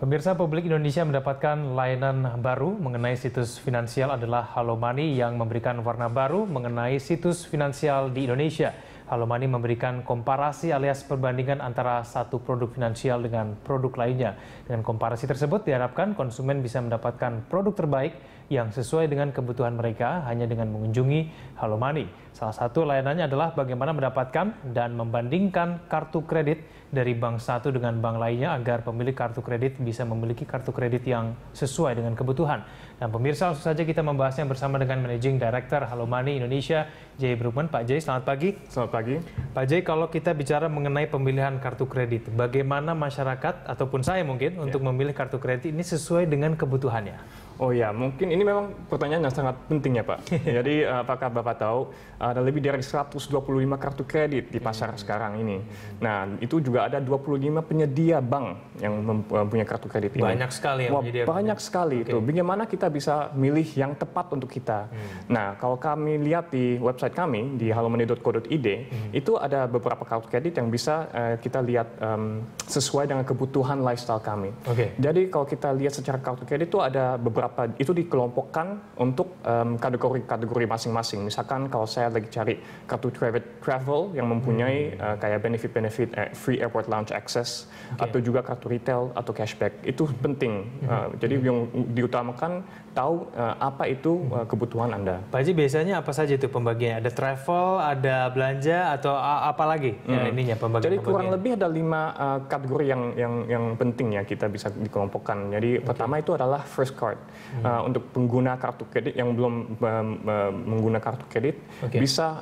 Pemirsa, publik Indonesia mendapatkan layanan baru mengenai situs finansial adalah Halo Money yang memberikan warna baru mengenai situs finansial di Indonesia. Halo Money memberikan komparasi alias perbandingan antara satu produk finansial dengan produk lainnya. Dengan komparasi tersebut diharapkan konsumen bisa mendapatkan produk terbaik yang sesuai dengan kebutuhan mereka hanya dengan mengunjungi Halo Money. Salah satu layanannya adalah bagaimana mendapatkan dan membandingkan kartu kredit dari bank satu dengan bank lainnya agar pemilik kartu kredit bisa memiliki kartu kredit yang sesuai dengan kebutuhan. Dan pemirsa, langsung saja kita membahasnya bersama dengan Managing Director Halo Money Indonesia, Jay Brookman. Pak Jay, selamat pagi. Selamat pagi. Pak Jay, kalau kita bicara mengenai pemilihan kartu kredit, bagaimana masyarakat ataupun saya mungkin untuk memilih kartu kredit ini sesuai dengan kebutuhannya? Oh ya, mungkin ini memang pertanyaan yang sangat penting ya Pak. Jadi apakah Bapak tahu ada lebih dari 125 kartu kredit di pasar sekarang ini. Nah, itu juga ada 25 penyedia bank yang mempunyai kartu kredit ini. Banyak sekali yang penyedia. Banyak sekali itu. Bagaimana kita bisa milih yang tepat untuk kita? Nah, kalau kami lihat di website kami di halomoney.co.id, itu ada beberapa kartu kredit yang bisa kita lihat sesuai dengan kebutuhan lifestyle kami. Jadi kalau kita lihat secara kartu kredit itu ada beberapa itu dikelompokkan untuk kategori-kategori masing-masing. Misalkan kalau saya lagi cari kartu travel yang mempunyai kayak benefit-benefit free airport lounge access atau juga kartu retail atau cashback, itu penting. Jadi yang diutamakan tahu apa itu kebutuhan Anda. Pak Haji, biasanya apa saja itu pembagiannya? Ada travel, ada belanja, atau apa lagi ininya pembagian? Jadi kurang lebih ada 5 kategori yang penting ya kita bisa dikelompokkan. Jadi pertama itu adalah first card. Untuk pengguna kartu kredit yang belum menggunakan kartu kredit bisa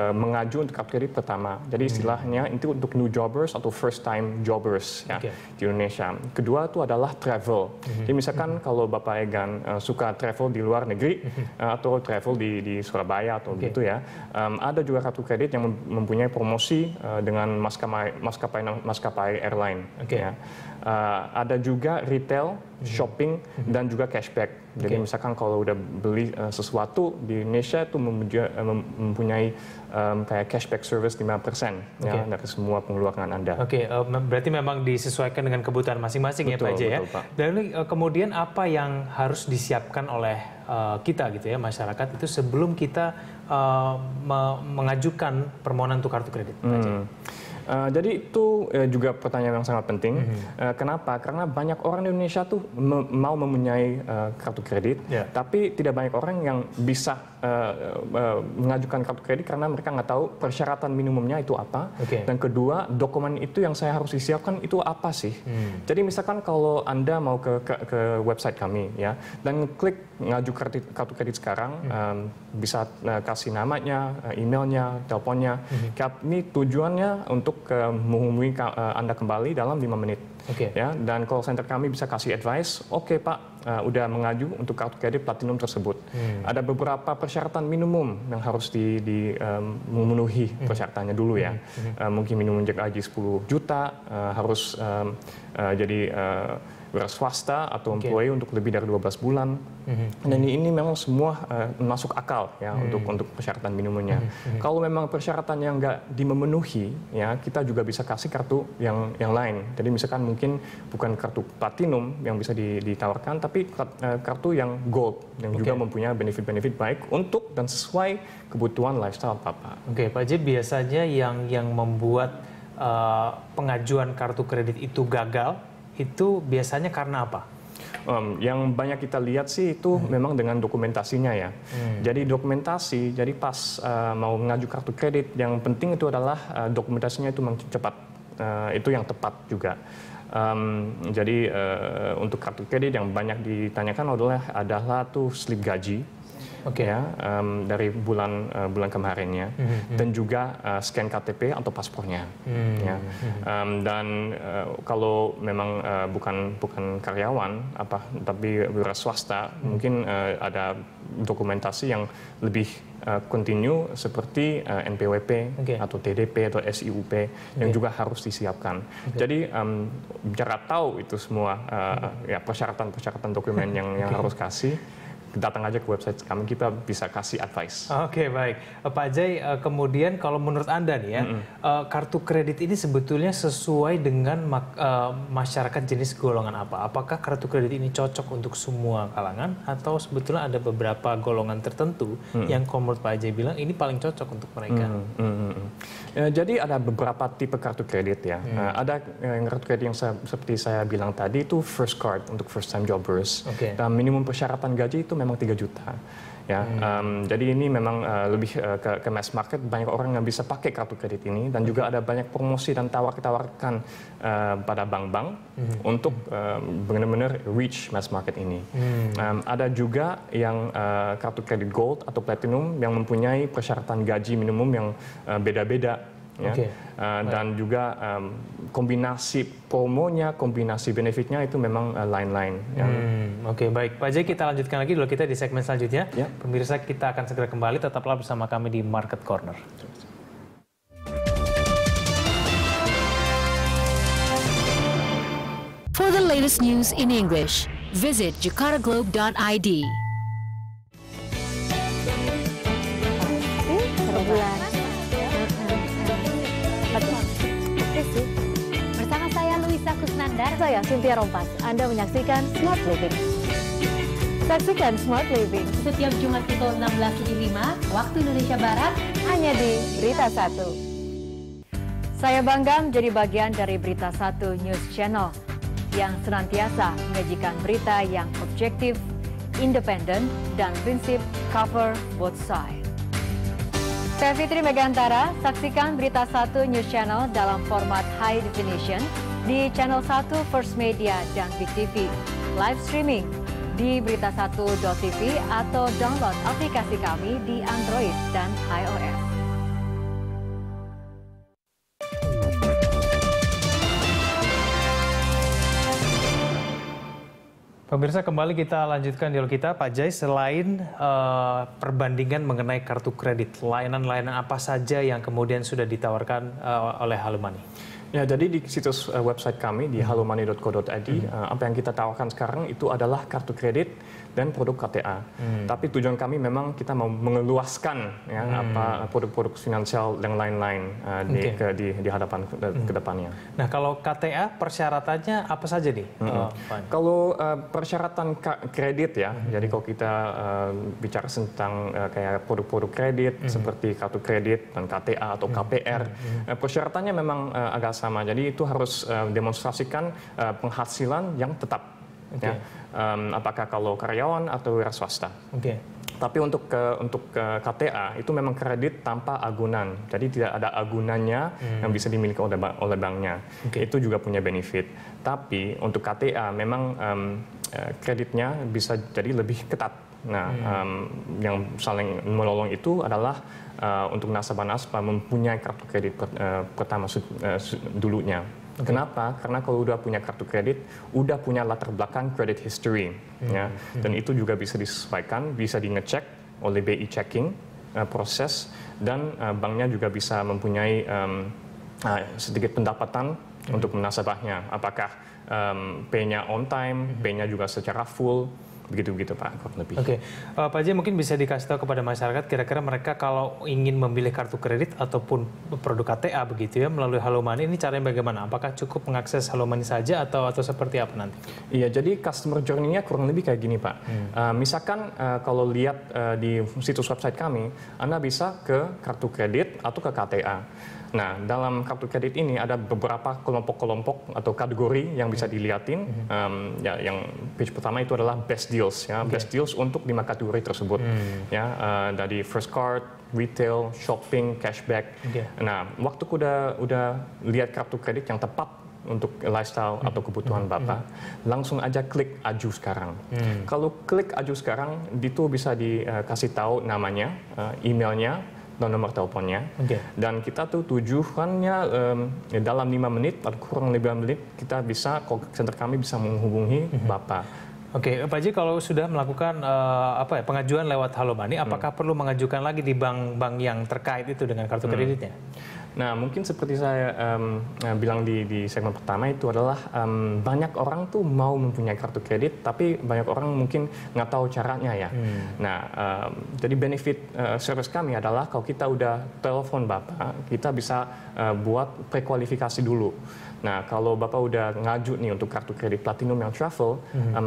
mengaju untuk kartu kredit pertama. Jadi istilahnya itu untuk new jobbers atau first time jobbers ya, di Indonesia. Kedua itu adalah travel. Jadi misalkan kalau Bapak Egan suka travel di luar negeri atau travel di Surabaya atau gitu ya, ada juga kartu kredit yang mempunyai promosi dengan maskapai airline. Ya. Ada juga retail, shopping, dan juga cashback. Jadi misalkan kalau udah beli sesuatu di Indonesia itu mempunyai kayak cashback service 5% ya, dari semua pengeluaran Anda. Berarti memang disesuaikan dengan kebutuhan masing-masing ya Pak Jay ya. Dan kemudian apa yang harus disiapkan oleh kita gitu ya, masyarakat itu sebelum kita mengajukan permohonan untuk kartu kredit, Pak Jay? Jadi itu juga pertanyaan yang sangat penting. Kenapa? Karena banyak orang di Indonesia tuh mau mempunyai kartu kredit, tapi tidak banyak orang yang bisa mengajukan kartu kredit karena mereka nggak tahu persyaratan minimumnya itu apa. Dan kedua, dokumen itu yang saya harus disiapkan itu apa sih? Jadi misalkan kalau Anda mau ke website kami ya, dan klik ngaju kartu kredit sekarang, bisa kasih namanya, emailnya, teleponnya. Ini tujuannya untuk menghubungi Anda kembali dalam 5 menit. Ya, dan call center kami bisa kasih advice, oke Pak, udah mengaju untuk kartu kredit platinum tersebut. Ada beberapa persyaratan minimum yang harus memenuhi persyaratannya dulu ya. Mungkin minimum gaji 10 juta, harus jadi swasta atau employee untuk lebih dari 12 bulan. Dan ini memang semua masuk akal ya untuk persyaratan minimumnya. Kalau memang persyaratan yang nggak dimemenuhi, ya kita juga bisa kasih kartu yang lain. Jadi misalkan mungkin bukan kartu platinum yang bisa ditawarkan, tapi kartu yang gold yang juga mempunyai benefit-benefit baik untuk dan sesuai kebutuhan lifestyle Bapak. Pak Jay, biasanya yang membuat pengajuan kartu kredit itu gagal, itu biasanya karena apa? Yang banyak kita lihat sih itu memang dengan dokumentasinya ya. Jadi dokumentasi, jadi pas mau mengaju kartu kredit, yang penting itu adalah dokumentasinya itu cepat, itu yang tepat juga. Jadi untuk kartu kredit yang banyak ditanyakan adalah tuh slip gaji. Ya, dari bulan kemarinnya, dan juga scan KTP atau paspornya. Ya. Dan kalau memang bukan karyawan tapi wira swasta, mungkin ada dokumentasi yang lebih kontinu seperti NPWP atau TDP atau SIUP yang juga harus disiapkan. Jadi bicara tahu itu semua ya persyaratan dokumen yang harus kasih. datang aja ke website kami, kita bisa kasih advice. Oke, baik. Pak Ajay, kemudian kalau menurut Anda nih ya, kartu kredit ini sebetulnya sesuai dengan masyarakat jenis golongan apa? Apakah kartu kredit ini cocok untuk semua kalangan atau sebetulnya ada beberapa golongan tertentu yang kalau menurut Pak Ajay bilang ini paling cocok untuk mereka? Jadi ada beberapa tipe kartu kredit ya. Ada kartu kredit yang seperti saya bilang tadi itu first card untuk first time jobbers. Dan minimum persyaratan gaji itu memang 3 juta. Ya, jadi ini memang lebih ke mass market, banyak orang yang bisa pakai kartu kredit ini, dan juga ada banyak promosi dan tawarkan pada bank-bank untuk benar-benar reach mass market ini. Ada juga yang kartu kredit gold atau platinum yang mempunyai persyaratan gaji minimum yang beda-beda. Ya. Dan juga kombinasi promonya, kombinasi benefitnya itu memang lain-lain. Oke, baik. Pak Ajay, kita lanjutkan lagi dulu kita di segmen selanjutnya. Pemirsa, kita akan segera kembali, tetaplah bersama kami di Market Corner. For the latest news in English, visit jakartaglobe.id. Bersama saya Luisa Kusnandar, saya Cynthia Rompas. Anda menyaksikan Smart Living. Saksikan Smart Living setiap Jumat pukul 16.05 waktu Indonesia Barat hanya di Berita 1. Saya bangga menjadi bagian dari Berita 1 News Channel yang senantiasa menyajikan berita yang objektif, independen, dan prinsip cover both side. Saya Fitri Megantara, saksikan Berita 1 News Channel dalam format High Definition di Channel 1 First Media dan Big TV. Live streaming di berita1.tv atau download aplikasi kami di Android dan iOS. Pemirsa, kembali kita lanjutkan dialog kita. Pak Ajay, selain perbandingan mengenai kartu kredit, layanan-layanan apa saja yang kemudian sudah ditawarkan oleh Hello Money? Ya, jadi di situs website kami di hellomoney.co.id, apa yang kita tawarkan sekarang itu adalah kartu kredit dan produk KTA. Tapi tujuan kami memang kita mau mengeluaskan ya, apa produk-produk finansial yang lain-lain di hadapan ke depannya. Nah, kalau KTA persyaratannya apa saja nih? Kalau persyaratan kredit ya, jadi kalau kita bicara tentang kayak produk-produk kredit seperti kartu kredit dan KTA atau KPR, persyaratannya memang agak sama. Jadi itu harus demonstrasikan penghasilan yang tetap. Ya. Apakah kalau karyawan atau wira swasta. Tapi untuk KTA itu memang kredit tanpa agunan. Jadi tidak ada agunannya yang bisa dimiliki oleh banknya. Itu juga punya benefit. Tapi untuk KTA memang kreditnya bisa jadi lebih ketat. Nah, yang saling menolong itu adalah untuk nasabah-nasabah mempunyai kartu kredit pertama dulunya. Kenapa? Karena kalau udah punya kartu kredit, udah punya latar belakang credit history, ya. Dan itu juga bisa disesuaikan, bisa ngecek oleh BI checking proses, dan banknya juga bisa mempunyai sedikit pendapatan untuk nasabahnya. Apakah pay-nya on time, pay-nya juga secara full. Begitu-begitu Pak, kurang lebih. Pak Ajay, mungkin bisa dikasih tahu kepada masyarakat kira-kira mereka kalau ingin memilih kartu kredit ataupun produk KTA begitu ya melalui Hello Money, ini caranya bagaimana? Apakah cukup mengakses Hello Money saja atau seperti apa nanti? Iya, jadi customer journey-nya kurang lebih kayak gini Pak. Misalkan kalau lihat di situs website kami, Anda bisa ke kartu kredit atau ke KTA. Nah, dalam kartu kredit ini ada beberapa kelompok-kelompok atau kategori yang bisa dilihatin. Yang page pertama itu adalah best deals, ya, best deals untuk 5 kategori tersebut. Ya, dari first card, retail, shopping, cashback. Nah, waktu udah lihat kartu kredit yang tepat untuk lifestyle atau kebutuhan Bapak, langsung aja klik aju sekarang. Kalau klik aju sekarang, itu bisa dikasih tahu namanya, emailnya, dan nomor teleponnya. Dan kita tuh tujuannya dalam 5 menit atau kurang lebih 5 menit kita bisa, call center kami bisa menghubungi Bapak. Pak Ajay, kalau sudah melakukan pengajuan lewat Hello Money, apakah perlu mengajukan lagi di bank-bank yang terkait itu dengan kartu kreditnya? Nah, mungkin seperti saya bilang di segmen pertama itu adalah banyak orang tuh mau mempunyai kartu kredit, tapi banyak orang mungkin nggak tahu caranya ya. Nah, jadi benefit service kami adalah kalau kita udah telepon Bapak, kita bisa buat prekualifikasi dulu. Nah, kalau Bapak udah ngaju nih untuk kartu kredit Platinum yang travel,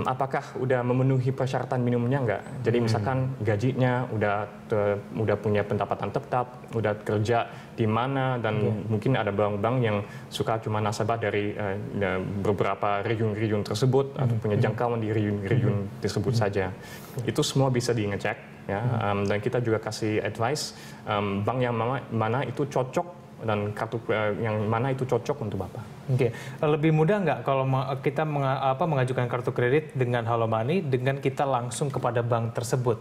apakah udah memenuhi persyaratan minimumnya nggak? Jadi misalkan gajinya udah punya pendapatan tetap, udah kerja di mana, dan mungkin ada bank-bank yang suka cuma nasabah dari beberapa region-region tersebut atau punya jangkauan di region tersebut saja. Itu semua bisa ngecek ya, dan kita juga kasih advice bank yang mana itu cocok dan kartu yang mana itu cocok untuk Bapak. Oke, lebih mudah nggak kalau kita mengajukan kartu kredit dengan Halo Money dengan kita langsung kepada bank tersebut?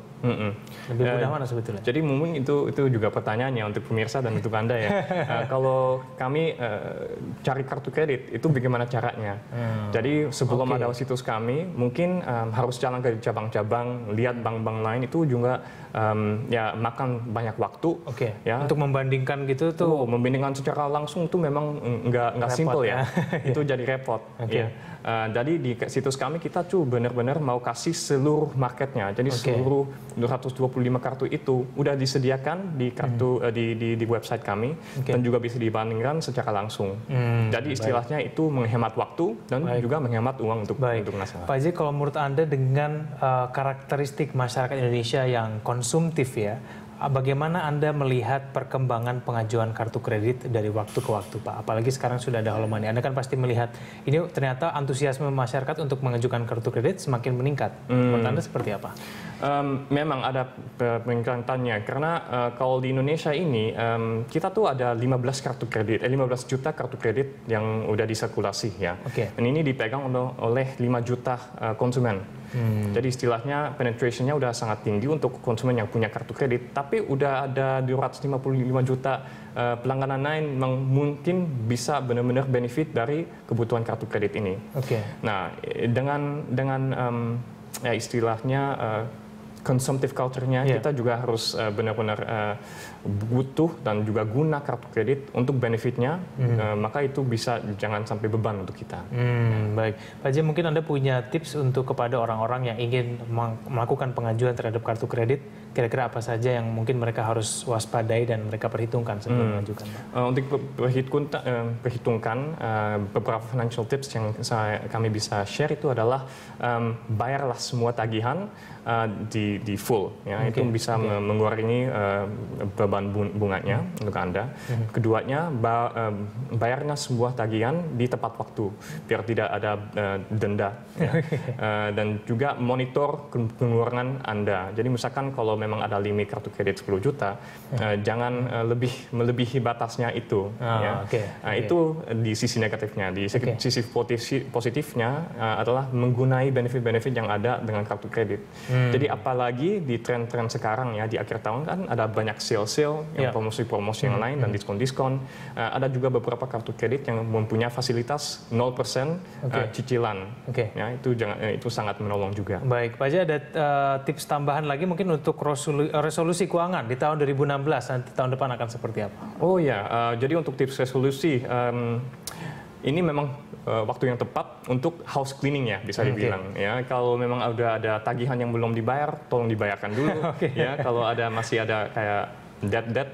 Lebih mudah mana sebetulnya? Jadi mungkin itu juga pertanyaannya untuk pemirsa dan untuk Anda ya. Kalau kami cari kartu kredit itu bagaimana caranya? Jadi sebelum ada situs kami, mungkin harus jalan ke cabang-cabang, lihat bank-bank lain, itu juga ya makan banyak waktu. Ya. Untuk membandingkan gitu tuh. Membandingkan secara langsung tuh memang nggak simple ya. Itu jadi repot. Ya. Jadi di situs kami kita tuh benar-benar mau kasih seluruh marketnya. Jadi seluruh 225 kartu itu udah disediakan di kartu di website kami dan juga bisa dibandingkan secara langsung. Jadi istilahnya itu menghemat waktu dan juga menghemat uang untuk nasabah. Pak Haji, kalau menurut Anda dengan karakteristik masyarakat Indonesia yang konsumtif ya, bagaimana Anda melihat perkembangan pengajuan kartu kredit dari waktu ke waktu, Pak? Apalagi sekarang sudah ada Halo Money. Anda kan pasti melihat ini ternyata antusiasme masyarakat untuk mengajukan kartu kredit semakin meningkat. Menurut Anda seperti apa? Memang ada peningkatannya karena kalau di Indonesia ini kita tuh ada 15 juta kartu kredit yang udah disirkulasi ya. Dan ini dipegang oleh 5 juta konsumen. Jadi istilahnya penetrationnya udah sangat tinggi untuk konsumen yang punya kartu kredit, tapi udah ada 255 juta pelanggan lain yang mungkin bisa benar-benar benefit dari kebutuhan kartu kredit ini. Nah, dengan ya istilahnya consumptive culture-nya, kita juga harus benar-benar butuh dan juga guna kartu kredit untuk benefitnya, maka itu bisa jangan sampai beban untuk kita. Baik, Pak Haji, mungkin Anda punya tips untuk kepada orang-orang yang ingin melakukan pengajuan terhadap kartu kredit, kira-kira apa saja yang mungkin mereka harus waspadai dan mereka perhitungkan sebelum mengajukan? Untuk perhitungkan beberapa financial tips yang kami bisa share itu adalah bayarlah semua tagihan di full, ya. Itu bisa mengurangi beban bunganya untuk Anda. Keduanya, bayarnya sebuah tagihan di tepat waktu biar tidak ada denda, ya. Dan juga monitor pengeluaran Anda. Jadi misalkan kalau memang ada limit kartu kredit 10 juta, jangan melebihi batasnya itu. Itu di sisi negatifnya. Di sisi positifnya adalah menggunakan benefit-benefit yang ada dengan kartu kredit. Jadi apalagi di tren-tren sekarang ya, di akhir tahun kan ada banyak sale-sale, yang promosi-promosi yang lain dan diskon-diskon. Ada juga beberapa kartu kredit yang mempunyai fasilitas 0% cicilan. Ya, itu sangat menolong juga. Baik, Pak Haji, ada tips tambahan lagi mungkin untuk resolusi keuangan di tahun 2016, nanti tahun depan akan seperti apa? Oh ya, jadi untuk tips resolusi, ini memang waktu yang tepat untuk house cleaning ya, bisa dibilang. Ya, kalau memang ada tagihan yang belum dibayar, tolong dibayarkan dulu. Ya, kalau masih ada kayak debt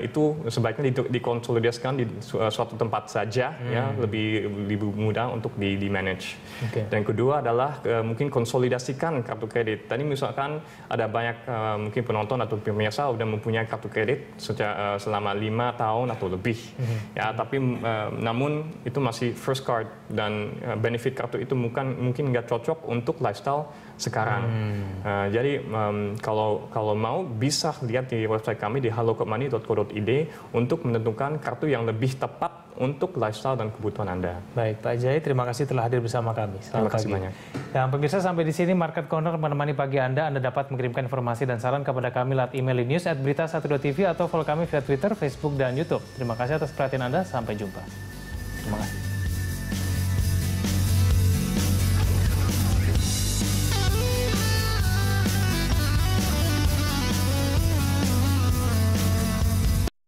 itu sebaiknya dikonsolidasikan di suatu tempat saja, ya, lebih mudah untuk di manage. Dan kedua adalah mungkin konsolidasikan kartu kredit. Tadi misalkan ada banyak mungkin penonton atau pemirsa udah mempunyai kartu kredit selama 5 tahun atau lebih, ya, tapi namun itu masih first card dan benefit kartu itu mungkin nggak cocok untuk lifestyle sekarang. Jadi kalau mau bisa lihat di website kami di halomoney.co.id untuk menentukan kartu yang lebih tepat untuk lifestyle dan kebutuhan Anda. Baik, Pak Jai, terima kasih telah hadir bersama kami. Terima kasih banyak. Dan pemirsa, sampai di sini Market Corner menemani pagi Anda. Anda dapat mengirimkan informasi dan saran kepada kami lewat email news@berita12tv atau follow kami via Twitter, Facebook, dan YouTube. Terima kasih atas perhatian Anda. Sampai jumpa. Terima kasih.